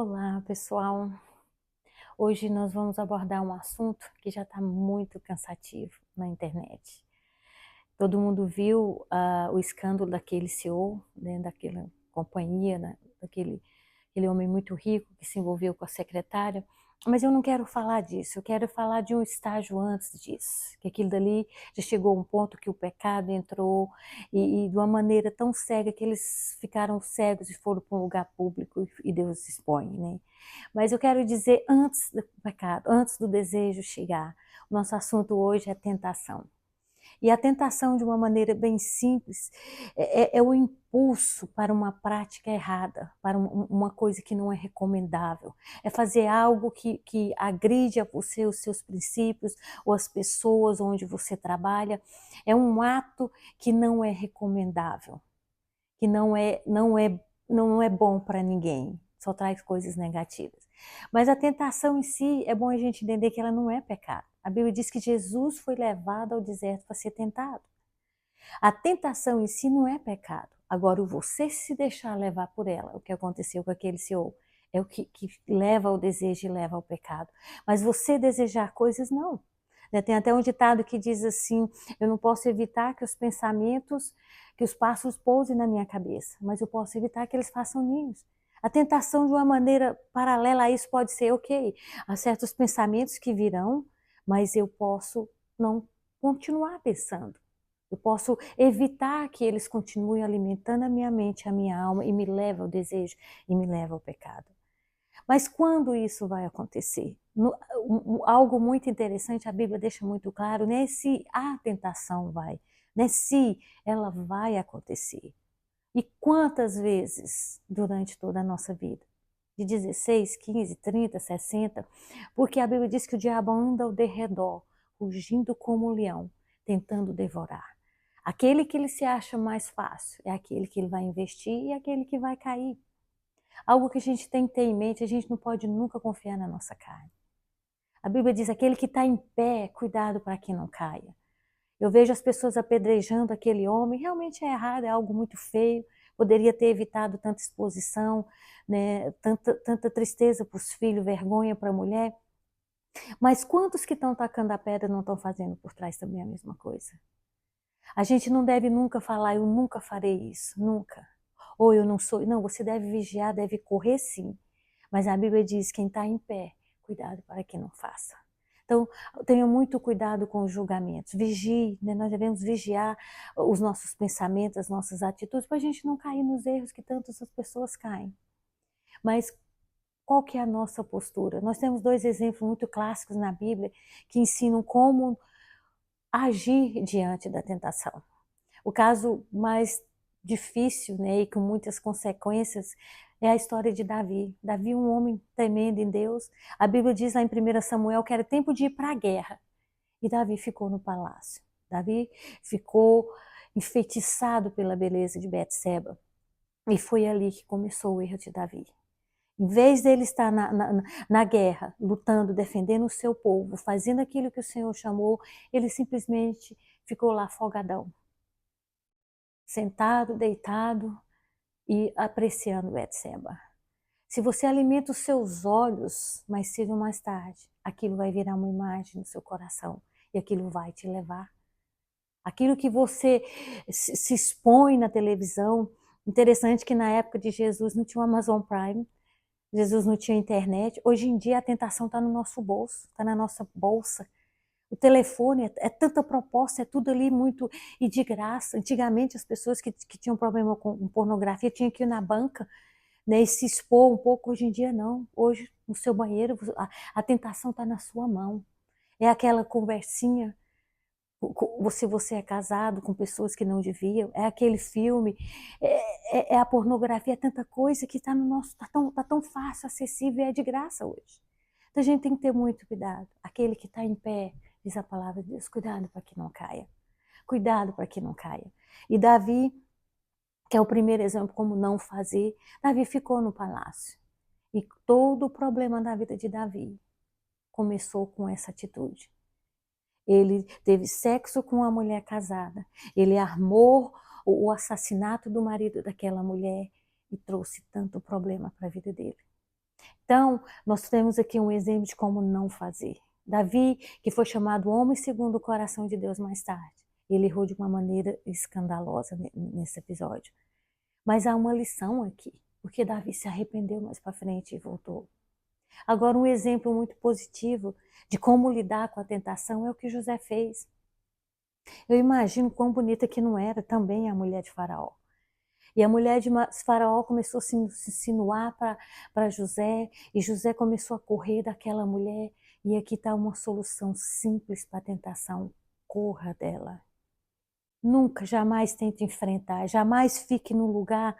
Olá, pessoal. Hoje nós vamos abordar um assunto que já está muito cansativo na internet. Todo mundo viu o escândalo daquele CEO, né, daquela companhia, né, aquele homem muito rico que se envolveu com a secretária. Mas eu não quero falar disso, eu quero falar de um estágio antes disso, que aquilo dali já chegou a um ponto que o pecado entrou e de uma maneira tão cega que eles ficaram cegos e foram para um lugar público e Deus expõe, né? Mas eu quero dizer, antes do pecado, antes do desejo chegar, o nosso assunto hoje é tentação. E a tentação, de uma maneira bem simples, é o impulso para uma prática errada, para uma coisa que não é recomendável. É fazer algo que agride a você, os seus princípios, ou as pessoas onde você trabalha. É um ato que não é recomendável, que não é bom para ninguém, só traz coisas negativas. Mas a tentação em si, é bom a gente entender que ela não é pecado. A Bíblia diz que Jesus foi levado ao deserto para ser tentado. A tentação em si não é pecado. Agora, você se deixar levar por ela, o que aconteceu com aquele CEO, é o que leva ao desejo e leva ao pecado. Mas você desejar coisas, não. Tem até um ditado que diz assim: eu não posso evitar que os pensamentos, que os pássaros pousem na minha cabeça, mas eu posso evitar que eles façam ninhos. A tentação, de uma maneira paralela a isso, pode ser: ok, há certos pensamentos que virão, mas eu posso não continuar pensando. Eu posso evitar que eles continuem alimentando a minha mente, a minha alma, e me leva ao desejo, e me leva ao pecado. Mas quando isso vai acontecer? Algo muito interessante, a Bíblia deixa muito claro, né? Se a tentação vai, né? Se ela vai acontecer. E quantas vezes durante toda a nossa vida? De 16, 15, 30, 60, porque a Bíblia diz que o diabo anda ao derredor, rugindo como um leão, tentando devorar. Aquele que ele se acha mais fácil é aquele que ele vai investir e aquele que vai cair. Algo que a gente tem que ter em mente: a gente não pode nunca confiar na nossa carne. A Bíblia diz: aquele que está em pé, cuidado para que não caia. Eu vejo as pessoas apedrejando aquele homem, realmente é errado, é algo muito feio, poderia ter evitado tanta exposição, né, tanta tristeza para os filhos, vergonha para a mulher. Mas quantos que estão tacando a pedra não estão fazendo por trás também a mesma coisa? A gente não deve nunca falar: eu nunca farei isso, nunca. Ou eu não sou. Não, você deve vigiar, deve correr sim. Mas a Bíblia diz: quem está em pé, cuidado para que não faça. Então, tenha muito cuidado com os julgamentos. Vigie, né? Nós devemos vigiar os nossos pensamentos, as nossas atitudes, para a gente não cair nos erros que tantas pessoas caem. Mas qual que é a nossa postura? Nós temos dois exemplos muito clássicos na Bíblia que ensinam como agir diante da tentação. O caso mais difícil, né, e com muitas consequências, é a história de Davi. Davi, um homem tremendo em Deus. A Bíblia diz lá em 1 Samuel que era tempo de ir para a guerra. E Davi ficou no palácio. Davi ficou enfeitiçado pela beleza de Betseba. E foi ali que começou o erro de Davi. Em vez dele estar na guerra, lutando, defendendo o seu povo, fazendo aquilo que o Senhor chamou, ele simplesmente ficou lá folgadão, sentado, deitado e apreciando Betseba. Se você alimenta os seus olhos, mais cedo ou mais tarde, aquilo vai virar uma imagem no seu coração e aquilo vai te levar. Aquilo que você se expõe na televisão. Interessante que na época de Jesus não tinha o Amazon Prime, Jesus não tinha internet. Hoje em dia a tentação está no nosso bolso, está na nossa bolsa. O telefone é tanta proposta, é tudo ali muito e de graça. Antigamente as pessoas que tinham problema com pornografia tinham que ir na banca, né, e se expor um pouco. Hoje em dia não. Hoje no seu banheiro a tentação está na sua mão. É aquela conversinha, se você é casado com pessoas que não deviam, é aquele filme, é a pornografia, é tanta coisa que está no nosso, tá tão fácil, acessível, é de graça hoje. Então a gente tem que ter muito cuidado. Aquele que está em pé, diz a palavra de Deus, cuidado para que não caia. Cuidado para que não caia. E Davi, que é o primeiro exemplo como não fazer, Davi ficou no palácio. E todo o problema da vida de Davi começou com essa atitude. Ele teve sexo com uma mulher casada. Ele armou o assassinato do marido daquela mulher e trouxe tanto problema para a vida dele. Então, nós temos aqui um exemplo de como não fazer. Davi, que foi chamado homem segundo o coração de Deus mais tarde, ele errou de uma maneira escandalosa nesse episódio. Mas há uma lição aqui, porque Davi se arrependeu mais para frente e voltou. Agora, um exemplo muito positivo de como lidar com a tentação é o que José fez. Eu imagino quão bonita que não era também a mulher de Faraó. E a mulher de Faraó começou a se insinuar para José, e José começou a correr daquela mulher. E aqui está uma solução simples para a tentação: corra dela. Nunca, jamais tente enfrentar, jamais fique no lugar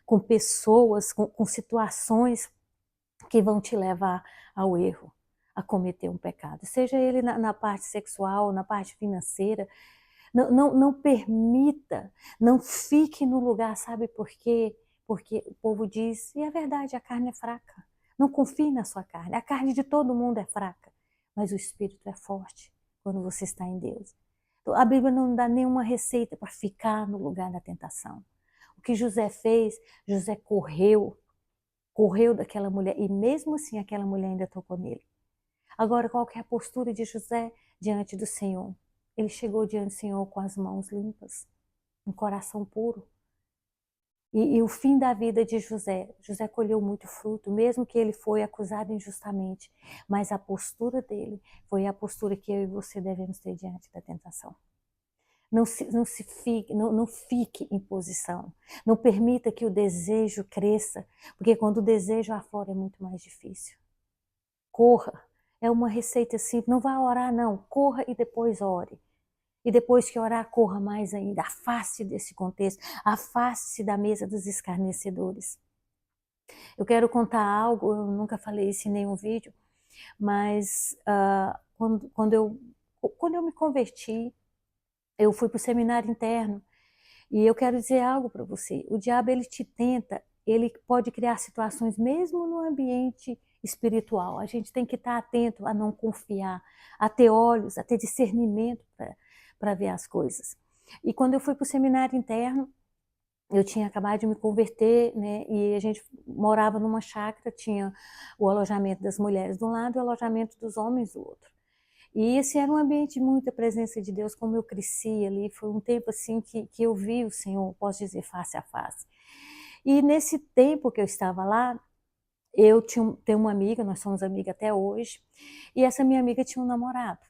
com pessoas, com situações que vão te levar ao erro, a cometer um pecado. Seja ele na parte sexual, na parte financeira. Não permita, não fique no lugar, sabe por quê? Porque o povo diz, e é verdade, a carne é fraca. Não confie na sua carne. A carne de todo mundo é fraca, mas o espírito é forte quando você está em Deus. Então, a Bíblia não dá nenhuma receita para ficar no lugar da tentação. O que José fez, José correu daquela mulher, e mesmo assim aquela mulher ainda tocou nele. Agora, qual que é a postura de José diante do Senhor? Ele chegou diante do Senhor com as mãos limpas, um coração puro. E o fim da vida de José, José colheu muito fruto, mesmo que ele foi acusado injustamente, mas a postura dele foi a postura que eu e você devemos ter diante da tentação. Não fique em posição, não permita que o desejo cresça, porque quando o desejo aflora é muito mais difícil. Corra, é uma receita simples, não vá orar não, corra e depois ore. E depois que orar, corra mais ainda, afaste desse contexto, afaste-se da mesa dos escarnecedores. Eu quero contar algo, eu nunca falei isso em nenhum vídeo, mas quando eu me converti, eu fui para o seminário interno, e eu quero dizer algo para você, o diabo ele te tenta, ele pode criar situações mesmo no ambiente espiritual, a gente tem que estar atento a não confiar, a ter olhos, a ter discernimento para ver as coisas. E quando eu fui para o seminário interno, eu tinha acabado de me converter, né, e a gente morava numa chácara, tinha o alojamento das mulheres de um lado e o alojamento dos homens do outro. E esse era um ambiente de muita presença de Deus, como eu cresci ali, foi um tempo assim que eu vi o Senhor, posso dizer, face a face. E nesse tempo que eu estava lá, eu tenho uma amiga, nós somos amigas até hoje, e essa minha amiga tinha um namorado.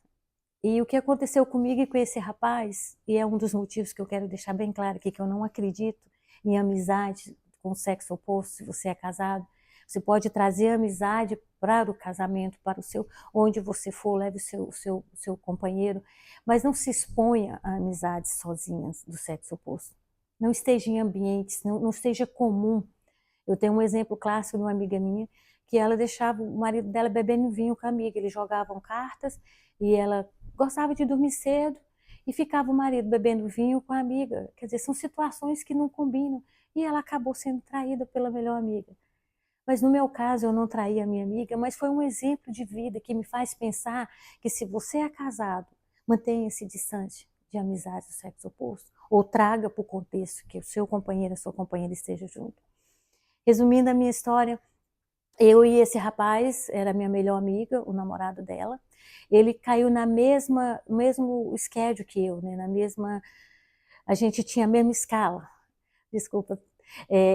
E o que aconteceu comigo e com esse rapaz, e é um dos motivos que eu quero deixar bem claro aqui, que eu não acredito em amizade com o sexo oposto, se você é casado. Você pode trazer amizade para o casamento, para o seu, onde você for, leve o seu companheiro, mas não se exponha a amizades sozinhas do sexo oposto. Não esteja em ambientes, não seja comum. Eu tenho um exemplo clássico de uma amiga minha, que ela deixava o marido dela bebendo vinho com a amiga, eles jogavam cartas e ela gostava de dormir cedo e ficava o marido bebendo vinho com a amiga. Quer dizer, são situações que não combinam e ela acabou sendo traída pela melhor amiga. Mas no meu caso eu não traí a minha amiga, mas foi um exemplo de vida que me faz pensar que se você é casado, mantenha-se distante de amizades do sexo oposto ou traga para o contexto que o seu companheiro, a sua companheira esteja junto. Resumindo a minha história, eu e esse rapaz, era minha melhor amiga, o namorado dela, ele caiu no mesmo schedule que eu, né? A gente tinha a mesma escala, desculpa.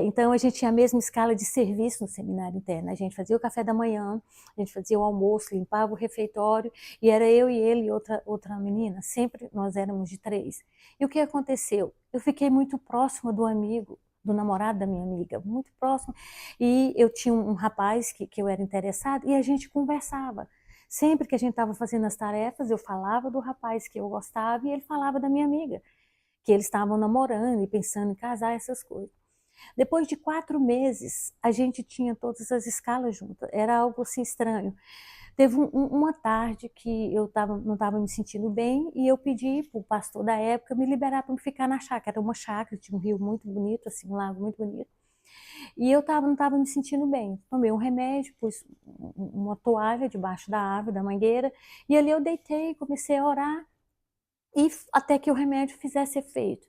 Então a gente tinha a mesma escala de serviço no seminário interno. A gente fazia o café da manhã, a gente fazia o almoço, limpava o refeitório, e era eu e ele e outra menina, sempre nós éramos de 3. E o que aconteceu? Eu fiquei muito próxima do amigo, do namorado da minha amiga, muito próximo, e eu tinha um rapaz que eu era interessada, e a gente conversava. Sempre que a gente estava fazendo as tarefas, eu falava do rapaz que eu gostava, e ele falava da minha amiga, que eles estavam namorando e pensando em casar, essas coisas. Depois de 4 meses, a gente tinha todas as escalas juntas, era algo assim estranho. Teve uma tarde que eu não estava me sentindo bem e eu pedi para o pastor da época me liberar para ficar na chácara. Era uma chácara, tinha um rio muito bonito, assim, um lago muito bonito. E eu não estava me sentindo bem. Tomei um remédio, pus uma toalha debaixo da árvore, da mangueira, e ali eu deitei, comecei a orar, e até que o remédio fizesse efeito.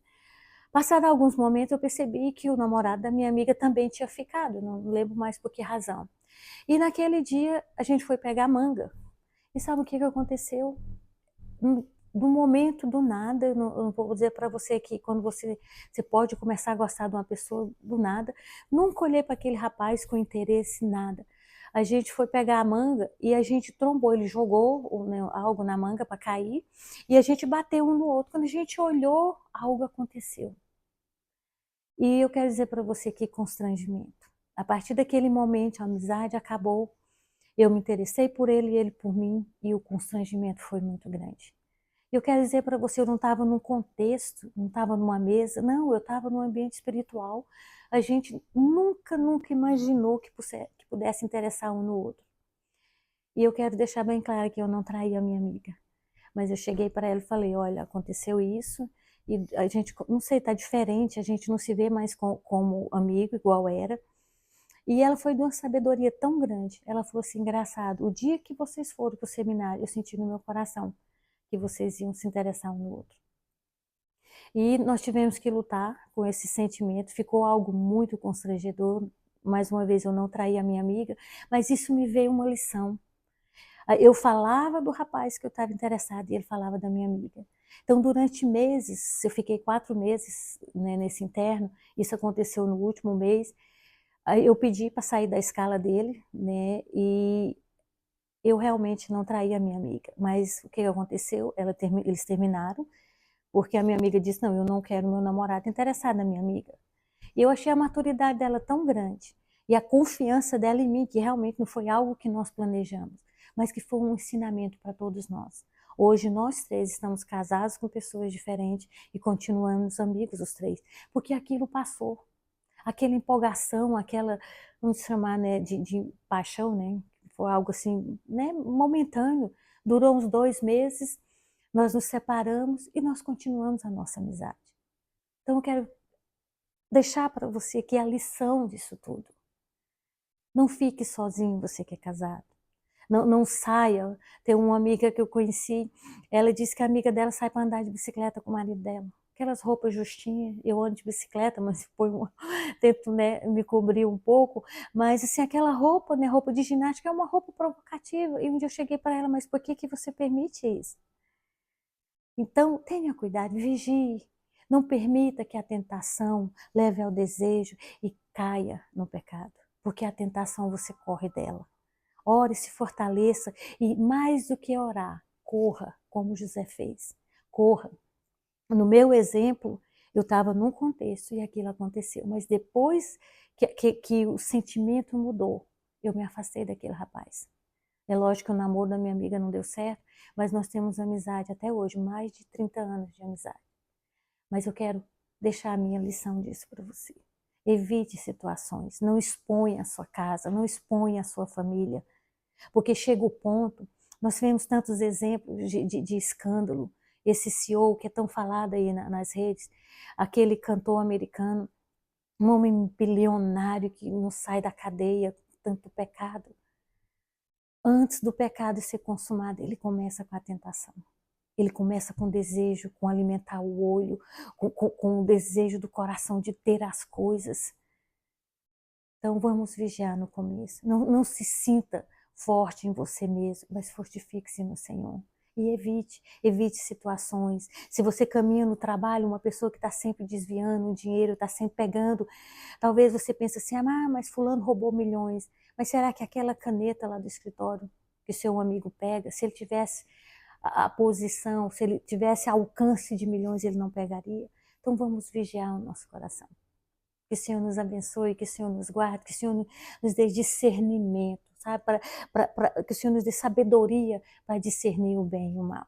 Passado alguns momentos, eu percebi que o namorado da minha amiga também tinha ficado, não lembro mais por que razão. E naquele dia a gente foi pegar manga. E sabe o que aconteceu? Do momento, do nada, eu não vou dizer para você que quando você pode começar a gostar de uma pessoa do nada, nunca olhei para aquele rapaz com interesse, nada. A gente foi pegar a manga e a gente trombou, ele jogou né, algo na manga para cair e a gente bateu um no outro. Quando a gente olhou, algo aconteceu. E eu quero dizer para você que constrangimento. A partir daquele momento, a amizade acabou, eu me interessei por ele e ele por mim e o constrangimento foi muito grande. Eu quero dizer para você, eu não estava num contexto, não estava numa mesa, não, eu estava num ambiente espiritual. A gente nunca imaginou que pudesse interessar um no outro. E eu quero deixar bem claro que eu não traí a minha amiga. Mas eu cheguei para ela e falei, olha, aconteceu isso, e a gente, não sei, está diferente, a gente não se vê mais como amigo, igual era. E ela foi de uma sabedoria tão grande. Ela falou assim, engraçado, o dia que vocês foram para o seminário, eu senti no meu coração que vocês iam se interessar um no outro. E nós tivemos que lutar com esse sentimento, ficou algo muito constrangedor. Mais uma vez, eu não traí a minha amiga, mas isso me veio uma lição. Eu falava do rapaz que eu estava interessada e ele falava da minha amiga. Então, durante meses, eu fiquei 4 meses né, nesse interno, isso aconteceu no último mês, aí eu pedi para sair da escala dele, né, e eu realmente não traí a minha amiga. Mas o que aconteceu? Eles terminaram, porque a minha amiga disse, não, eu não quero meu namorado interessado na minha amiga. E eu achei a maturidade dela tão grande, e a confiança dela em mim, que realmente não foi algo que nós planejamos, mas que foi um ensinamento para todos nós. Hoje nós 3 estamos casados com pessoas diferentes e continuamos amigos os 3, porque aquilo passou. Aquela empolgação, aquela, vamos chamar né, de paixão, né? Foi algo assim, né, momentâneo, durou uns 2 meses, nós nos separamos e nós continuamos a nossa amizade. Então eu quero deixar para você que é a lição disso tudo. Não fique sozinho, você que é casado. Não saia. Tem uma amiga que eu conheci, ela disse que a amiga dela sai para andar de bicicleta com o marido dela. Aquelas roupas justinhas, eu ando de bicicleta, mas tento né, me cobrir um pouco, mas assim, aquela roupa, né, roupa de ginástica é uma roupa provocativa. E um dia eu cheguei para ela, mas por que você permite isso? Então, tenha cuidado, vigie. Não permita que a tentação leve ao desejo e caia no pecado, porque a tentação você corre dela. Ore, se fortaleça e mais do que orar, corra, como José fez. Corra. No meu exemplo, eu estava num contexto e aquilo aconteceu, mas depois que o sentimento mudou, eu me afastei daquele rapaz. É lógico que o namoro da minha amiga não deu certo, mas nós temos amizade até hoje, mais de 30 anos de amizade. Mas eu quero deixar a minha lição disso para você. Evite situações, não exponha a sua casa, não exponha a sua família, porque chega o ponto, nós vemos tantos exemplos de escândalo, esse CEO que é tão falado aí nas redes, aquele cantor americano, um homem bilionário que não sai da cadeia, tanto pecado. Antes do pecado ser consumado, ele começa com a tentação. Ele começa com o desejo, com alimentar o olho, com o desejo do coração de ter as coisas. Então vamos vigiar no começo. Não se sinta forte em você mesmo, mas fortifique-se no Senhor. E evite situações. Se você caminha no trabalho, uma pessoa que está sempre desviando o dinheiro, está sempre pegando, talvez você pense assim, mas fulano roubou milhões. Mas será que aquela caneta lá do escritório que seu amigo pega, se ele tivesse a posição, se ele tivesse alcance de milhões, ele não pegaria? Então vamos vigiar o nosso coração. Que o Senhor nos abençoe, que o Senhor nos guarde, que o Senhor nos dê discernimento, sabe? Que o Senhor nos dê sabedoria para discernir o bem e o mal.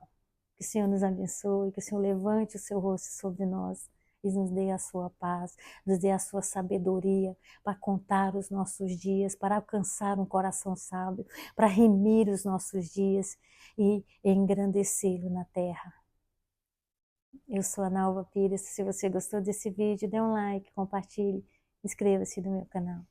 Que o Senhor nos abençoe, que o Senhor levante o seu rosto sobre nós e nos dê a sua paz, nos dê a sua sabedoria para contar os nossos dias, para alcançar um coração sábio, para remir os nossos dias e engrandecê-lo na terra. Eu sou a Nalva Pires. Se você gostou desse vídeo, dê um like, compartilhe, inscreva-se no meu canal.